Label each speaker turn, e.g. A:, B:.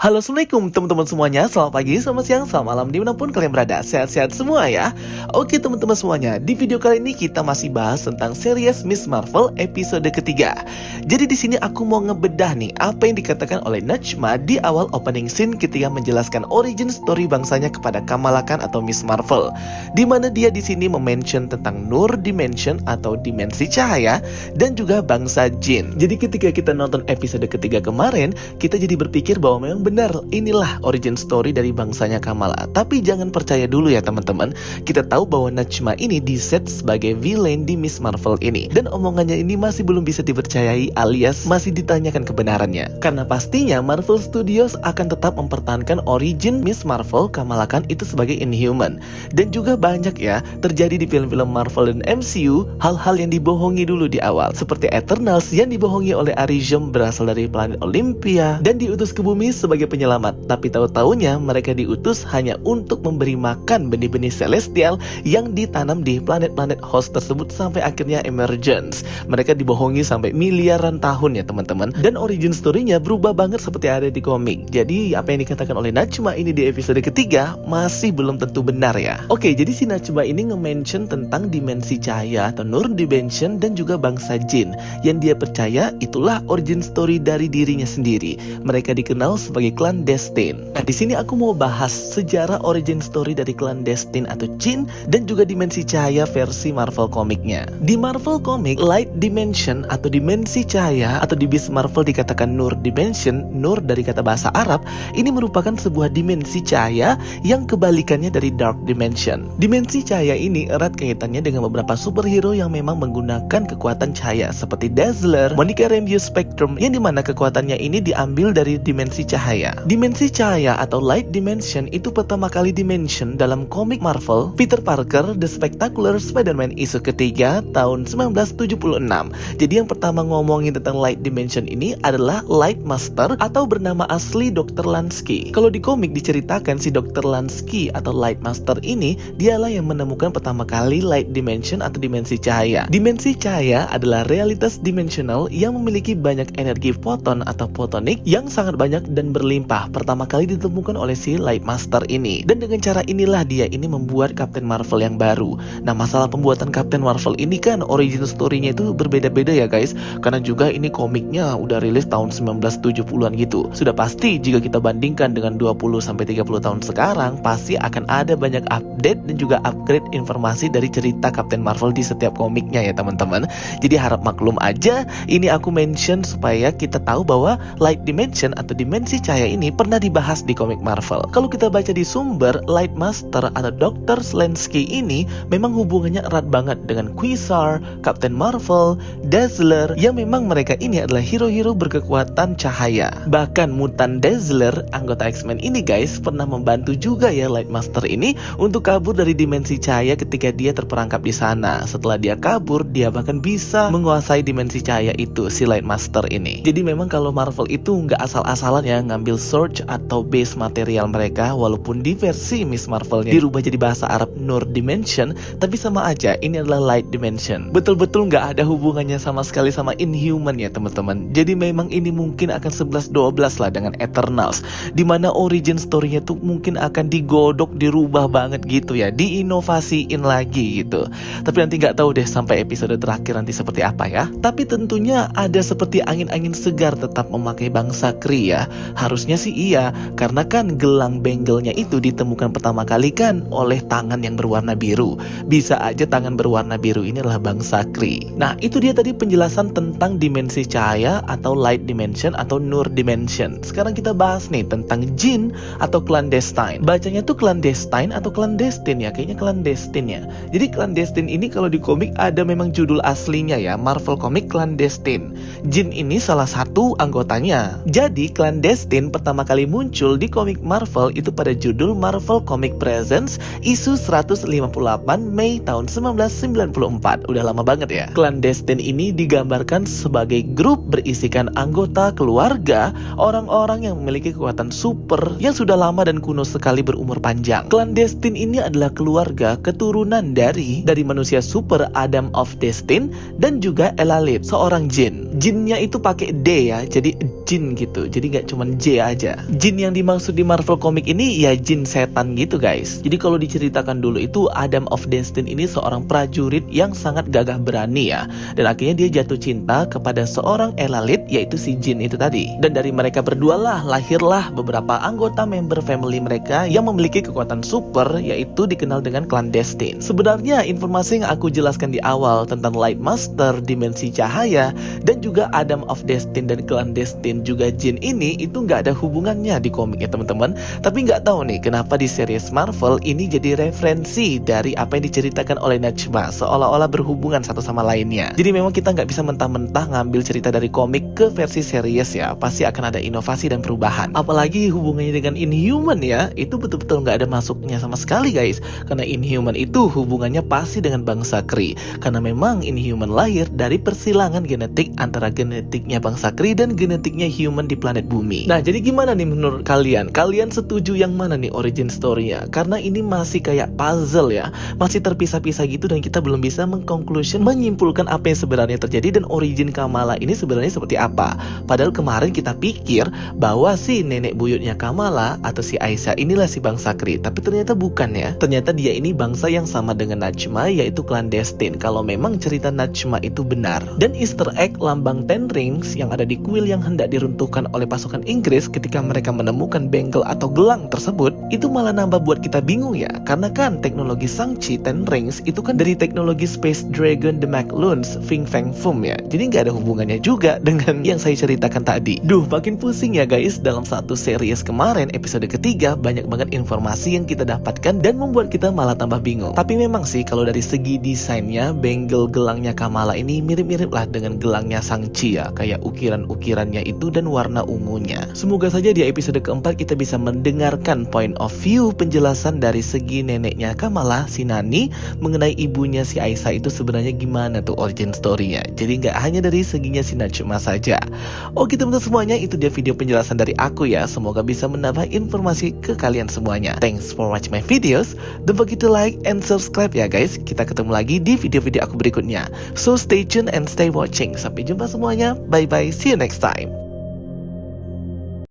A: Halo, assalamualaikum teman-teman semuanya. Selamat pagi, selamat siang, selamat malam, dimanapun kalian berada. Sehat-sehat semua ya. Oke teman-teman semuanya, di video kali ini kita masih bahas tentang series Miss Marvel episode ketiga. Jadi di sini aku mau ngebedah nih apa yang dikatakan oleh Najma di awal opening scene ketika menjelaskan origin story bangsanya kepada Kamala Khan atau Miss Marvel. Di mana dia di sini mention tentang Nur Dimension atau dimensi cahaya dan juga bangsa Jin. Jadi ketika kita nonton episode ketiga kemarin, kita jadi berpikir bahwa memang benar, inilah origin story dari bangsanya Kamala. Tapi jangan percaya dulu ya teman-teman. Kita tahu bahwa Najma ini diset sebagai villain di Miss Marvel ini. Dan omongannya ini masih belum bisa dipercayai alias masih ditanyakan kebenarannya. Karena pastinya Marvel Studios akan tetap mempertahankan origin Miss Marvel Kamala Khan itu sebagai Inhuman. Dan juga banyak ya terjadi di film-film Marvel dan MCU hal-hal yang dibohongi dulu di awal. Seperti Eternals yang dibohongi oleh Arishem berasal dari planet Olympia dan diutus ke bumi sebagai penyelamat, tapi tahu-taunya mereka diutus hanya untuk memberi makan benih-benih celestial yang ditanam di planet-planet host tersebut sampai akhirnya emergence. Mereka dibohongi sampai miliaran tahun ya teman-teman. Dan origin story-nya berubah banget seperti ada di komik. Jadi apa yang dikatakan oleh Najma ini di episode ketiga masih belum tentu benar ya. Oke, jadi si Najma ini nge-mention tentang dimensi cahaya atau Nur Dimension dan juga bangsa Jin. Yang dia percaya itulah origin story dari dirinya sendiri. Mereka dikenal sebagai clandestine. Nah, di sini aku mau bahas sejarah origin story dari clandestine atau Jin dan juga dimensi cahaya versi Marvel komiknya. Di Marvel komik, Light Dimension atau dimensi cahaya atau di Miss Marvel dikatakan Nur Dimension, Nur dari kata bahasa Arab, ini merupakan sebuah dimensi cahaya yang kebalikannya dari Dark Dimension. Dimensi cahaya ini erat kaitannya dengan beberapa superhero yang memang menggunakan kekuatan cahaya seperti Dazzler, Monica Rambeau Spectrum yang dimana kekuatannya ini diambil dari dimensi cahaya. Dimensi cahaya atau Light Dimension itu pertama kali dimention dalam komik Marvel Peter Parker The Spectacular Spider-Man issue ketiga tahun 1976. Jadi yang pertama ngomongin tentang Light Dimension ini adalah Light Master atau bernama asli Dr. Lansky. Kalau di komik diceritakan si Dr. Lansky atau Light Master ini dialah yang menemukan pertama kali Light Dimension atau dimensi cahaya. Dimensi cahaya adalah realitas dimensional yang memiliki banyak energi foton atau fotonik yang sangat banyak dan berlimpah. Pertama kali ditemukan oleh si Light Master ini. Dan dengan cara inilah dia ini membuat Captain Marvel yang baru. Nah, masalah pembuatan Captain Marvel ini kan origin story-nya itu berbeda-beda ya guys. Karena juga ini komiknya udah rilis tahun 1970-an gitu. Sudah pasti jika kita bandingkan dengan 20-30 tahun sekarang, pasti akan ada banyak update dan juga upgrade informasi dari cerita Captain Marvel di setiap komiknya ya teman-teman. Jadi harap maklum aja, ini aku mention supaya kita tahu bahwa Light Dimension atau dimensi cahaya ini pernah dibahas di komik Marvel. Kalau kita baca di sumber, Light Master atau Dr. Lansky ini memang hubungannya erat banget dengan Quasar, Captain Marvel, Dazzler yang memang mereka ini adalah hero-hero berkekuatan cahaya. Bahkan mutan Dazzler, anggota X-Men ini guys, pernah membantu juga ya Light Master ini untuk kabur dari dimensi cahaya ketika dia terperangkap di sana. Setelah dia kabur, dia bahkan bisa menguasai dimensi cahaya itu, si Light Master ini. Jadi memang kalau Marvel itu nggak asal-asalan ya ngambil source atau base material mereka, walaupun di versi Miss Marvelnya dirubah jadi bahasa Arab Nur Dimension, tapi sama aja ini adalah Light Dimension. Betul-betul nggak ada hubungannya sama sekali sama Inhuman ya teman-teman. Jadi memang ini mungkin akan 11-12 lah dengan Eternals, dimana origin story-nya tuh mungkin akan digodok, dirubah banget gitu ya, diinovasiin lagi gitu. Tapi nanti nggak tahu deh sampai episode terakhir nanti seperti apa ya. Tapi tentunya ada seperti angin-angin segar tetap memakai bangsa Kree ya. Harusnya sih iya, karena kan gelang benggelnya itu ditemukan pertama kali kan oleh tangan yang berwarna biru. Bisa aja tangan berwarna biru ini adalah bangsa Kree. Nah, itu dia tadi penjelasan tentang dimensi cahaya atau Light Dimension atau Nur Dimension. Sekarang kita bahas nih tentang Jin atau clandestine. Bacanya tuh clandestine atau clandestine ya, kayaknya clandestine ya. Jadi clandestine ini kalau di komik ada memang judul aslinya ya, Marvel Comic Clandestine. Jin ini salah satu anggotanya. Jadi clandestine pertama kali muncul di komik Marvel itu pada judul Marvel Comic Presents issue 158 Mei tahun 1994. Udah lama banget ya. Clandestine ini digambarkan sebagai grup berisikan anggota keluarga, orang-orang yang memiliki kekuatan super yang sudah lama dan kuno sekali berumur panjang. Clandestine ini adalah keluarga keturunan dari manusia super Adam of Destiny dan juga Elalit, seorang jin. Jinnya itu pakai D ya, jadi jin gitu. Jadi nggak cuma J aja. Jin yang dimaksud di Marvel Comic ini ya jin setan gitu guys. Jadi kalau diceritakan dulu itu Adam of Destiny ini seorang prajurit yang sangat gagah berani ya. Dan akhirnya dia jatuh cinta kepada seorang Elalit, yaitu si jin itu tadi. Dan dari mereka berdua lah lahirlah beberapa anggota member family mereka yang memiliki kekuatan super, yaitu dikenal dengan clandestine. Sebenarnya informasi yang aku jelaskan di awal tentang Light Master, dimensi cahaya, dan juga Adam of Destiny dan clandestine juga jin ini itu nggak ada hubungannya di komik ya teman-teman. Tapi nggak tahu nih kenapa di series Marvel ini jadi referensi dari apa yang diceritakan oleh Najma, seolah-olah berhubungan satu sama lainnya. Jadi memang kita nggak bisa mentah-mentah ngambil cerita dari komik ke versi series ya. Pasti akan ada inovasi dan perubahan. Apalagi hubungannya dengan Inhuman ya, itu betul-betul nggak ada masuknya sama sekali guys. Karena Inhuman itu hubungannya pasti dengan bangsa Kree. Karena memang Inhuman lahir dari persilangan genetik antara genetiknya bangsa Kree dan genetiknya human di planet bumi. Nah, jadi gimana nih menurut kalian? Kalian setuju yang mana nih origin story-nya? Karena ini masih kayak puzzle ya. Masih terpisah-pisah gitu dan kita belum bisa mengkonklusi, menyimpulkan apa yang sebenarnya terjadi dan origin Kamala ini sebenarnya seperti apa. Padahal kemarin kita pikir bahwa si nenek buyutnya Kamala atau si Aisyah inilah si bangsa Kree. Tapi ternyata bukan ya. Ternyata dia ini bangsa yang sama dengan Najma, yaitu clandestine. Kalau memang cerita Najma itu benar. Dan Easter egg lambang Ten Rings yang ada di kuil yang hendak diruntuhkan oleh pasukan Inggris ketika mereka menemukan bengkel atau gelang tersebut, itu malah nambah buat kita bingung ya. Karena kan teknologi Shang-Chi Ten Rings itu kan dari teknologi Space Dragon The McLuhan's Fing Fang Foom ya. Jadi nggak ada hubungannya juga dengan yang saya ceritakan tadi. Duh, makin pusing ya guys. Dalam satu series kemarin episode ketiga banyak banget informasi yang kita dapatkan dan membuat kita malah tambah bingung. Tapi memang sih kalau dari segi desainnya, bengkel gelangnya Kamala ini mirip-mirip lah dengan gelangnya Shang-Chi ya. Kayak ukiran-ukirannya itu dan warna ungunya. Semoga saja di episode keempat kita bisa mendengarkan point of view penjelasan dari segi neneknya Kamala, si Nani, mengenai ibunya si Aisyah itu sebenarnya gimana tuh origin story-nya. Jadi nggak hanya dari seginya si Najma saja. Oke teman-teman semuanya, itu dia video penjelasan dari aku ya. Semoga bisa menambah informasi ke kalian semuanya. Thanks for watching my videos. Don't forget to like and subscribe ya guys. Kita ketemu lagi di video-video aku berikutnya. So stay tuned and stay watching. Sampai jumpa semuanya. Bye bye. See you next time.